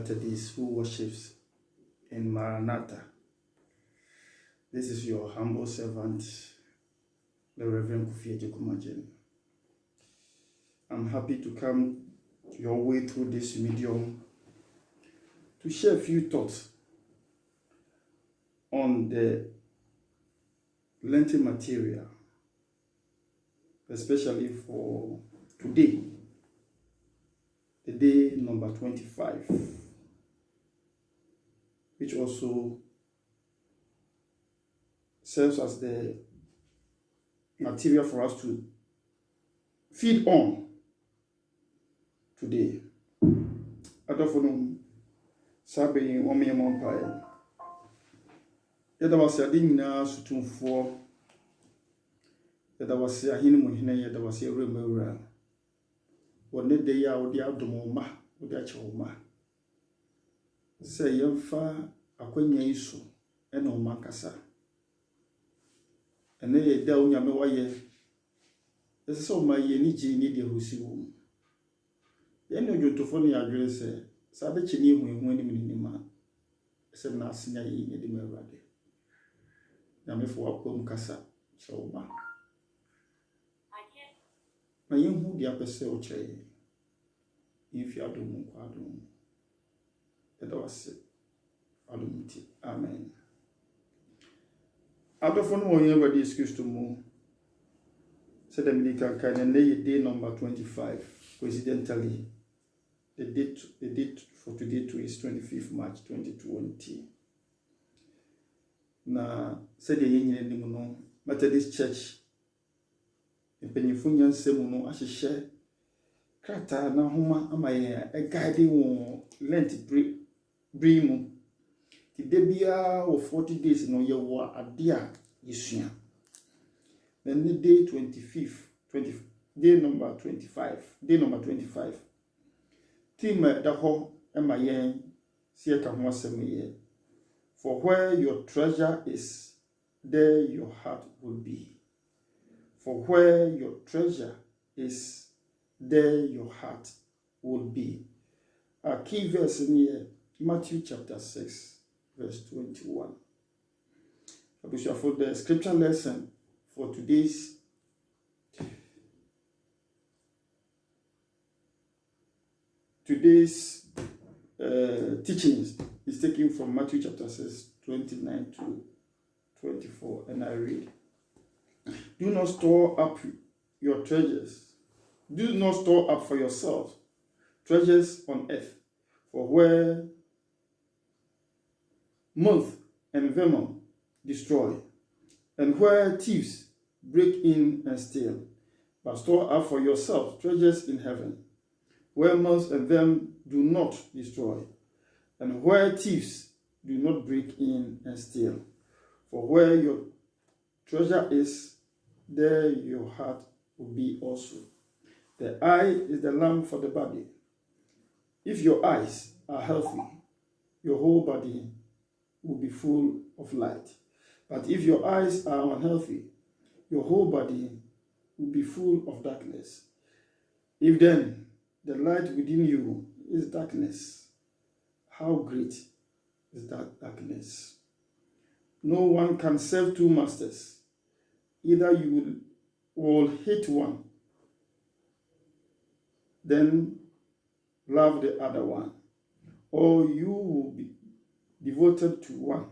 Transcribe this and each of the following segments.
Methodist who worships in Maranatha. This is your humble servant, the Reverend Kofi Ejekumajen. I'm happy to come your way through this medium to share a few thoughts on the Lenten material, especially for today, the day number 25, which also serves as the material for us to feed on today. Adofonum sabe omi empire. Yada wasi adinina sutumfo. Yada wasi ahini muhine yada wasi remewura. Wone de ya odi adomoma, odi achoma. Se yemfa akwanya isu ena omakasa. Ene da unyame waye. Ese so ma ye ni ji ni de hosi wo. Ye no dwotofo ne adwere se sabe chini hu ani minima. Ese na asenya yi ne de mawade. Nyame fo akom kasa so ba. Na yehu dia pese o cheye. Ifi adom kwa adom. Eda wase adom ti. Amen. Adofo no won everybody excuse to mu. Said the medical kind and day number 25. Coincidentally, the date for today too is 25th March 2020. Na said the yin no Methodist Church. Mpenyifo nyansem no ahyehyɛ krata na homa amaye a guide won Lent bring mu. Ti de bia o 40 days no ye wo ade a yesua. Then the day 25th, day number 25. Team da ho emaye sie ka ho asem ye. For where your treasure is, there your heart will be. For where your treasure is, there your heart will be. Our key verse in here, Matthew chapter 6, verse 21. For the scripture lesson for today's teachings is taken from Matthew chapter 6, 29 to 24, and I read. Do not store up your treasures. Do not store up for yourselves treasures on earth, for where moth and vermin destroy, and where thieves break in and steal. But store up for yourselves treasures in heaven, where moth and vermin do not destroy, and where thieves do not break in and steal. For where your treasure is, there your heart will be also. The eye is the lamp for the body. If your eyes are healthy, your whole body will be full of light. But if your eyes are unhealthy, your whole body will be full of darkness. If then the light within you is darkness, how great is that darkness? No one can serve two masters. Either you will hate one, then love the other one, or you will be devoted to one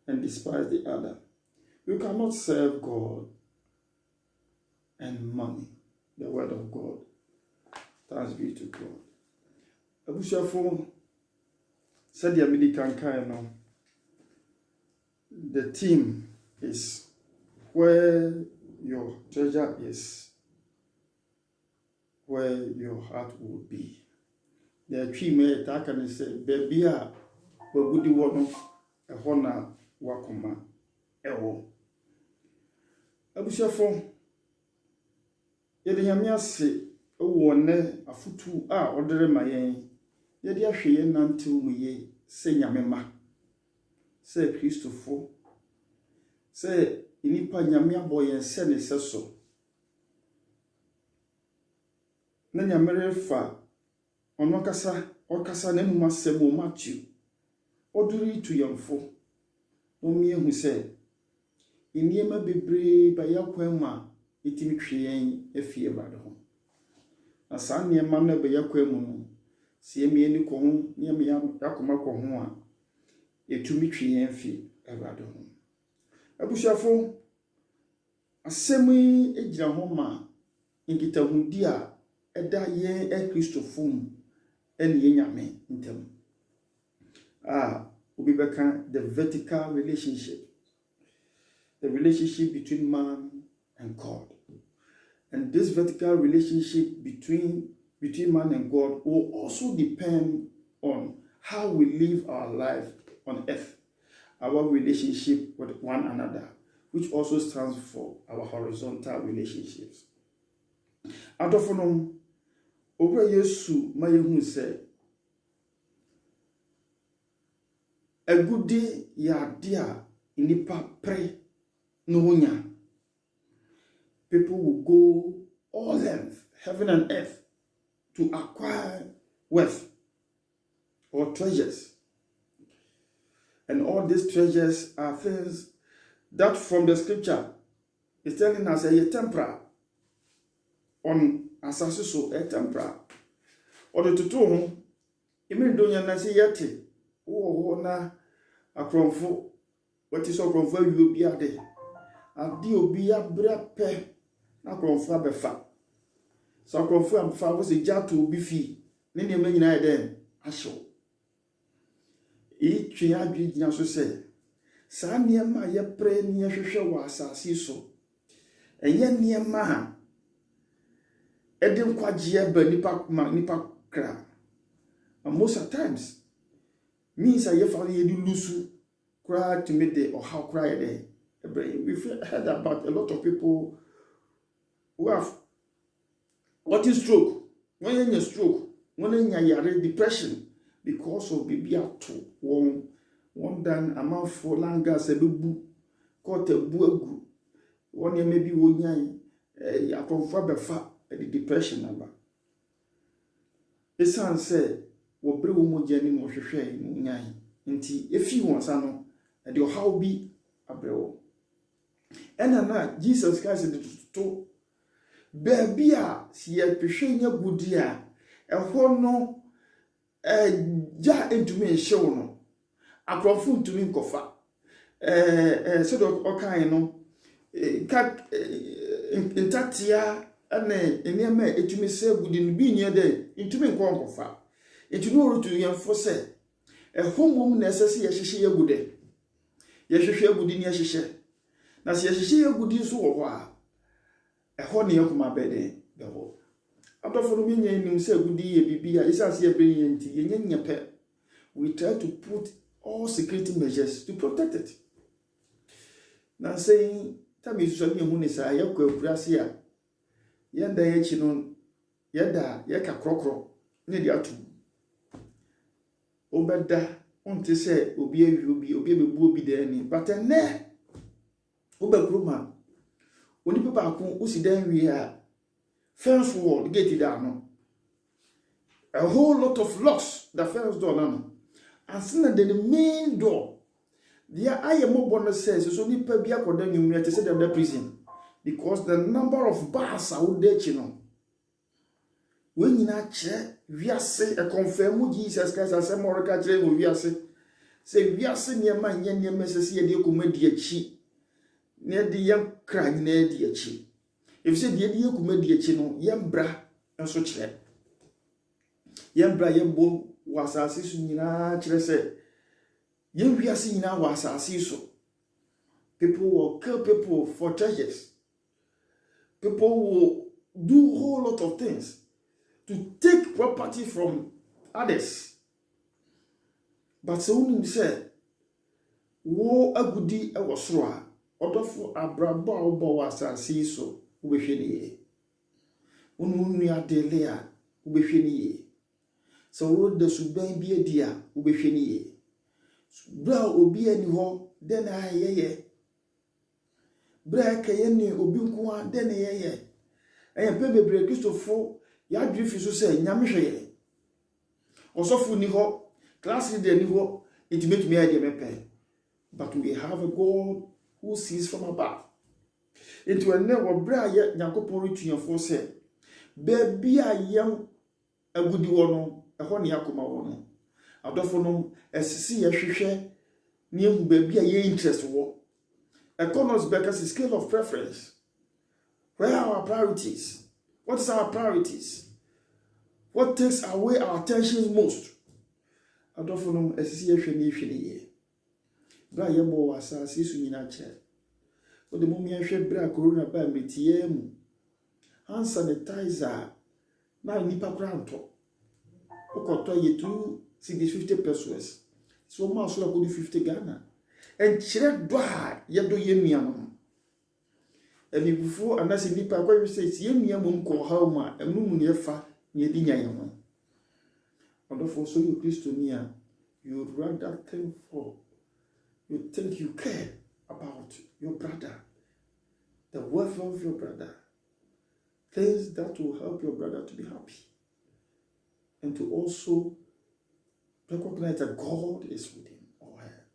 and despise the other. You cannot serve God and money, the word of God. Thanks be to God. Abushafo said the American kind. The theme is where your treasure is, where your heart will be. The tree may attack and say, Baby, where would you want a honor wakoma? Ewo. Abushafo, Yamia say, O one a futu ordere mayen, Yadia she nantil me say Yamema, say Christopher, say inipa nyame aboye nse ne seso na nyamere fa ono kasa ɔkasa n'anum asɛm wɔ Matthew ɔduri to yɛmfo ɔmmehu sɛ nneɛma bebree ba yɛkwan mu a ɛtumi twe yɛn afie Awurade ho. Na saa nneɛma no ba yɛkwan mu no sɛ yɛmmieni kɔ ho nneɛma yɛakoma kɔ ho a ɛtumi twe yɛn afie Awurade ho. Abusuafo, asɛm yi gyina ho ma nkitahudi a ɛda yɛn Akristofo mu ɛne yɛn Nyame ntam. Obi bɛka the vertical relationship, the relationship between man and God. And this vertical relationship between man and God will also depend on how we live our life on earth, our relationship with one another, which also stands for our horizontal relationships. Adofonom, Owura Yesu ma yehu sɛ agudi yade a nipa pre no honya. People will go all length, heaven and earth, to acquire wealth or treasures. And all these treasures are things that from the scripture is telling us a temporal on asasiso a temporal. Or the tutu imi donya na se yete wo na akromfo what is akromfo awie bi ade ade obi abra pe na akromfo abefa so akromfo abefa wo se jato obi fi ne ne ma nyina eden ahyo e twe adwe gyina so se saa niema ye pre ne ye hwehwe wo asase so enye niema ha eden kwaje ba nipa kra. And most of times means I have you lose cry to me day or how cry day. We've heard about a lot of people who have what is stroke. When in your stroke, when in your depression because of baby to one done a mouth for langa sebu caught a buagu. One year maybe one year ya confirm befa the depression number. The son said wobre wo mogani no hwehwe nyan nti efi won sa no de ohaw bi abrewo na Jesus Christ de to baabi a si ye hwehwe nya gudi a ɛhɔ no ja entumi nhyew no akrofo ntumi nkofa so do okan no ka ntatia ane enema etumi se gudi no bi nya de ntumi nkofa. It no to reinforce a home necessary yɛhyehyɛ yagude yɛhwehwɛ agudi ne yɛhyehyɛ na se yɛhyehyɛ agudi so wɔ hɔ a ɛhɔ ne yakoma bɛde bɛwɔ adɔfo no menya nim sɛ agudi yɛ bibia isase yɛ bɛn yɛ nti yɛnya nyɛpɛ. We try to put all security measures to protect it. Na saying tami so ne hu ne sa yakɔ akurase a yɛnda yɛchi no yɛda yɛka krɔkrɔ ne de ato obeda onte se obi awi obi bebu obi da ni but ene obakroma oni papa ko usi dan wi a fence wall gate da no a whole lot of locks the fence door no and sin the main door there I am more says so ni pa bi akoda nwumre te se dem da prison because the number of bars out there chino when you not check wiase a confirm Jesus Christ as a more catcher will wiase say wiase near man yen near messes ye de comedy chi near the young crying near the chi if said ye de comedy chino yam bra and so check yam bra yam bo was assis nina chrese yen wiase nina was assiso people will kill people for treasures. People will do a whole lot of things to take property from others. But so when say, wo agudi e wasroa, odofo abrabo obo wasasi so ubehwe ne ye. Unu nua dele a ubehwe ne ye. So wo de suban bi edi a ubehwe ne ye. Bra obi ani ho de na yeye. Bra kaye ni obi nko a de na yeye. Eya pe bebre Kristofo ya dwifi so say nyame hweye Osofu ni ho, class leader ni ho, it make me idea mepe. But we have a God who sees from above. Into a never bra ye Nyankopon retuafo se, baby a yam agudi wono, ehɔ ne yakoma wono. Adofo no esisi ye hwehwe ne ehu baby a ye interest wo. Economist Becker's scale of preference. Where are our priorities? What is our priorities? What takes away our attention most? Adofo no esisi ye hwɛ ne ye. Bra ye bo wasa sisu nyina che. O de mommy hwɛ bra corona ba metie mu. Hand sanitizer na nipa kranto. Okoto ye 250 pesos. So ma so la ko 50 Ghana. En kyerɛ do a ye do ye nuam. Eni bufo anase nipa kwa wi say ye nuam ko ha mu a enu mu ne fa ne di nyan ho. Odofo so you Christiania, you would rather think for. You think you care about your brother, the welfare of your brother, things that will help your brother to be happy, and to also recognize that God is with him or her.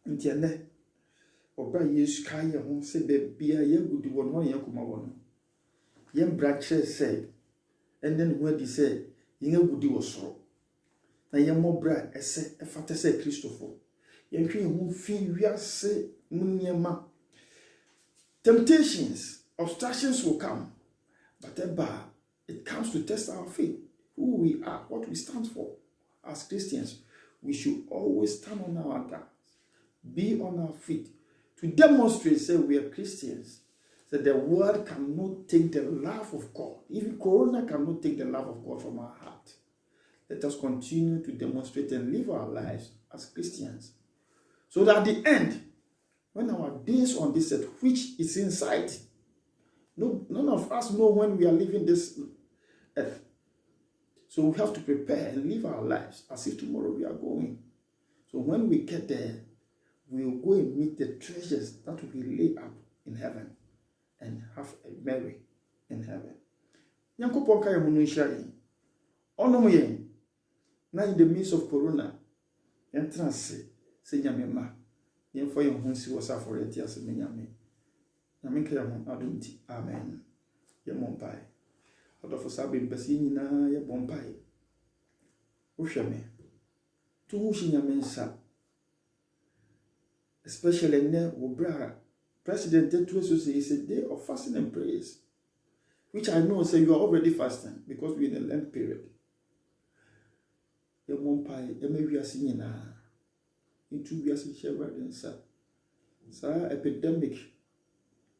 And yet, Oba Yesu kaya hon se bebia ye gudi wono ye kuma wono. Ye branches say, and then where they say, ye gudi wosoro. Na ye mo bra ese efate se Christopher. Temptations, obstructions will come, but it comes to test our faith, who we are, what we stand for. As Christians, we should always stand on our ground, be on our feet, to demonstrate, say we are Christians, that the world cannot take the love of God. Even Corona cannot take the love of God from our heart. Let us continue to demonstrate and live our lives as Christians. So that at the end, when our days on this earth, which is in sight, none of us know when we are leaving this earth. So we have to prepare and live our lives as if tomorrow we are going. So when we get there, we will go and meet the treasures that will be laid up in heaven and have a Mary in heaven. Nyankopon kaya munu nhyira onom yen na in the midst of corona entrance se nyame ma yen fo yen ho si wosa for yeti ase me nyame kaya mo adunti amen ye mompai odofo sabe mbesi nyina ye bompai wo hweme to hu shi nyame nsa especially ne wo bra president Tetueso say it's a day of fasting and prayers, which I know say you are already fasting because we're in a Lent period. Ye mompai ye me wiase nyina into wiase share sa epidemic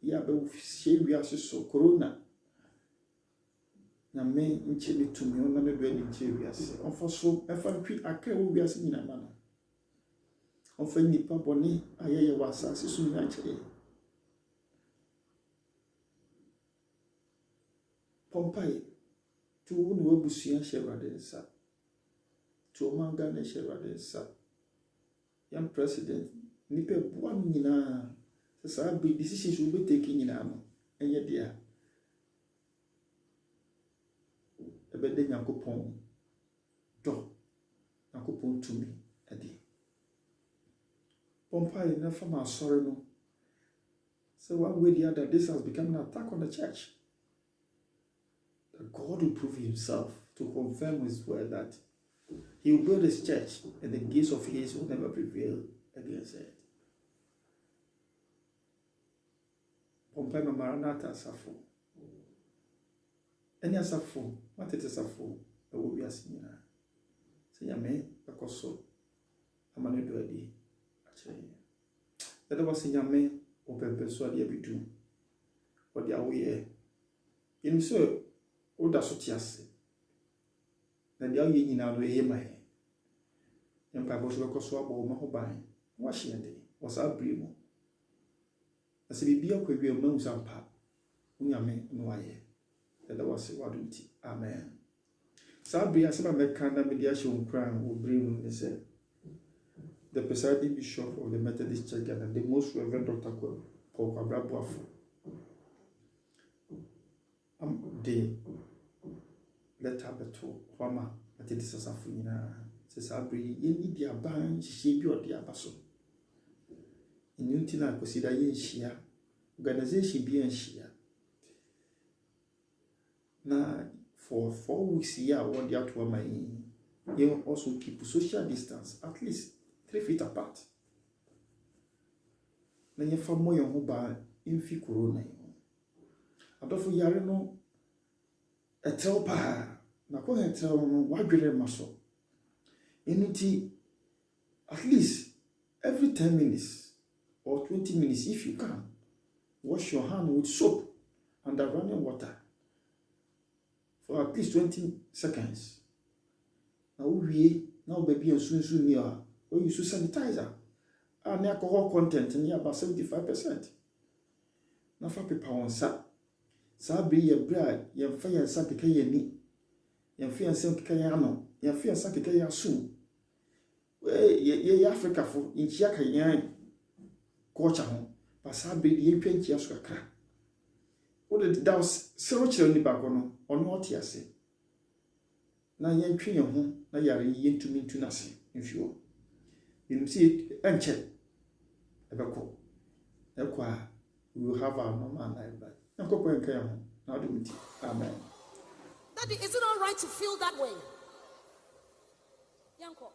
ya be share wiase so corona na me nche ni tumi ona me do ani nche wiase onfo so efa ntwi akra wo wiase nyina ma no onfa nipa boni ayeye wasa sisu nya kire pompai tu wonu wabusuan share nsa to manga na share nsa yam president nipa bua nyina sa be decisions will be taken nyina no enye dia ebede Nyankopon do Nyankopon tumi ade pompai na fama sorry no. So one way or the other, this has become an attack on the church. That God will prove himself to confirm his word that he will build his church and the gates of his will never prevail against it. Pompai ma Maranatha asafo. Any asafo, what it is asafo, it will be as nyina. Say yame akoso amane do adi. That was in Yame or Pempeso de Abidu or the away. In so, all that's what yes. Then the away in our way, my Empire was local swap or Mahobine. Washington was our brimo. As if be a query of Mons and Pap, Unyame, no aye. That was a wadunti. Amen. Sabia, some American mediation crown will bring the said. The presiding bishop of the Methodist Church and the most Reverend Dr. Paul Kwabrabuafo. The letter beto Wama Ate de sasafo nyinaa sɛ saa bere yɛnni di aban hyehyɛ bi ɔde aba so. Ɛno nti na akɔsida yɛnhyia, organization bi yɛnhyia. Na for 4 weeks here, what they have to my you also keep social distance at least 3 feet apart. Na you fa mo yon ho ba infi corona yi. Adofo yare no etel pa na ko etel no wadwere maso. Enuti at least every 10 minutes or 20 minutes if you can wash your hand with soap under running water for at least 20 seconds. Now baby and soon near or you sanitizer and alcohol content near about 75%. Now for paper on sa be your bride, your fire and sapika ni, your fear and sapikayano, your fear and sapikaya soon. Ye Africa for in Chiaka yan culture home, but sabi the 20 years kakra. What did that was several children back on what you say? Na yen twi ye ho na yare yen tumi ntu nase mfio you see enche ebeko ekwa we will have our normal life back enkopo enka ye ho na do mti amen. Daddy, is it all right to feel that way? Yanko,